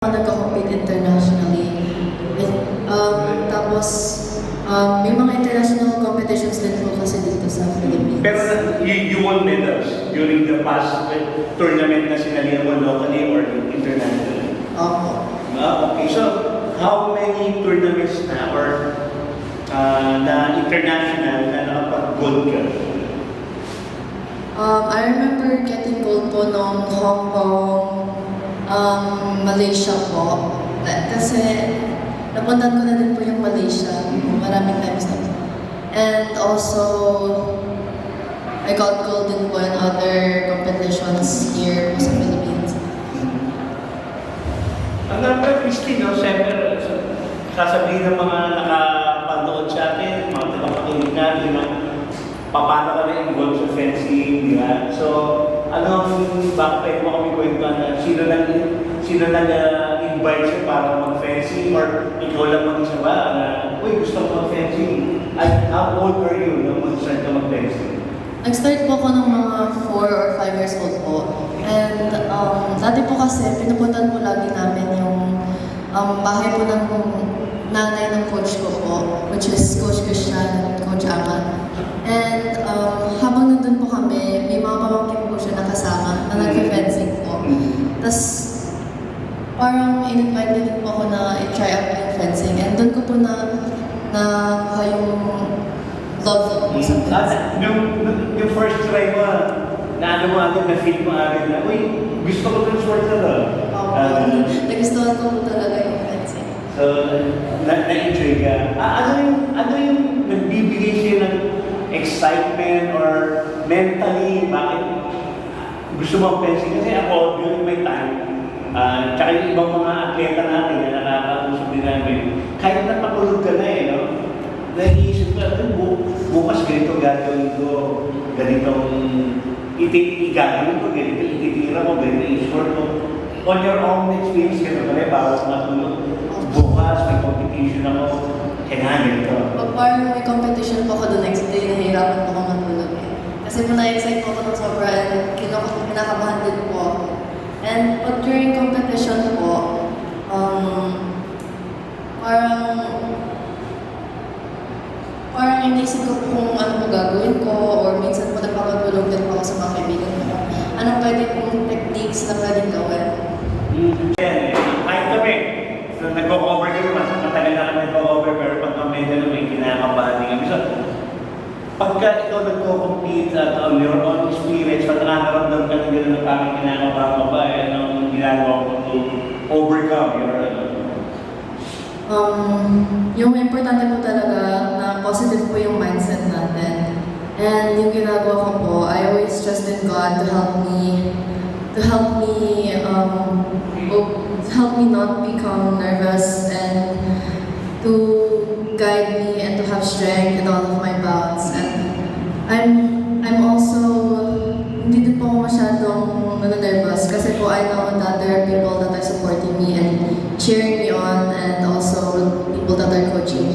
Nagko-compete internationally. Tapos, may mga international competitions din po kasi dito sa Philippines. Pero you won medals during the past tournament na sinalihan mo locally or internationally? Opo. Okay, so how many tournaments na or na international na nakapag-gold ka? I remember getting gold po nung Hong Kong, Malaysia po. Kasi napuntan ko na din po yung Malaysia. Maraming times na po. And also, I got gold din po in other competitions here po sa Philippines. Ang number 15, no? Siyempre, sasabihin ng mga nakapanood sa atin, mga tagapakinig natin, paano ka na-involved sa fencing, di ba? So, bakit pwede mo kami kwentuhan na sino nag-invite siya para mag-fencing or ikaw lang mag-isa ba na, uy, gusto ko mag-fencing? How old are you nung mag-start ka mag-fencing? Nag-start po ako ng mga 4 or 5 years old po. And dati po kasi, pinupuntan po lagi namin yung bahay po ng nanay ng coach ko po, which is Coach Christian and Coach Aman. And habang nandun po kami, may mga pamangkin po siya nakasama na nag-fencing po. Tapos parang in-invite din po ako na i-try out yung fencing. And doon ko po na yung love ko sa fencing. Yung first try mo, na-feel mo agad na, uy, gusto ko itong sport na to. Nagustuhan ko po talaga yung fencing. So, na-enjoy ka. Ano yung nagbibigay siya ng excitement or mentally, bakit gusto mo ang fencing? Kasi ako, during my time, tsaka yung ibang mga atleta natin na nakakausap din namin, kahit napatulog ka na no? Nag-iisip ka, bukas ganito gagawin ko, ganitong igagawin ko, ganito ititira ko, ganito i-short ko. On your own experience ka na bawat matulog. Bukas, may competition ako, kailangan ganito. Pag parang may competition po ako the next day, nahihirapan po ako matulog eh. Kasi po na-excite po ako ng sobra and kinakabahan din po ako. And pag during competition po, parang inisip ko kung ano po gagawin ko or minsan po nagpapatulog din po ako sa mga kaibigan ko. Anong pwede pong techniques na pwedeng gawin? Kahit kami, so, nagko-cover kami, matagal na kami nagko-cover, pero pag kami gano'n may kinakabahan din kami. So, pagka ikaw nagko-compete at on your own experience, pag nakakaramdam ka ng gano'n na parang kinakabahan ka ba, anong ginagawa ko to overcome your Yung importante po talaga na positive po yung mindset natin. And yung ginagawa ko po, I always trust in God to help me not become nervous and to guide me and to have strength in all of my bouts. And I'm also, hindi din po ako masyadong nervous kasi po I know that there are people that are supporting me and cheering me on and also people that are coaching me.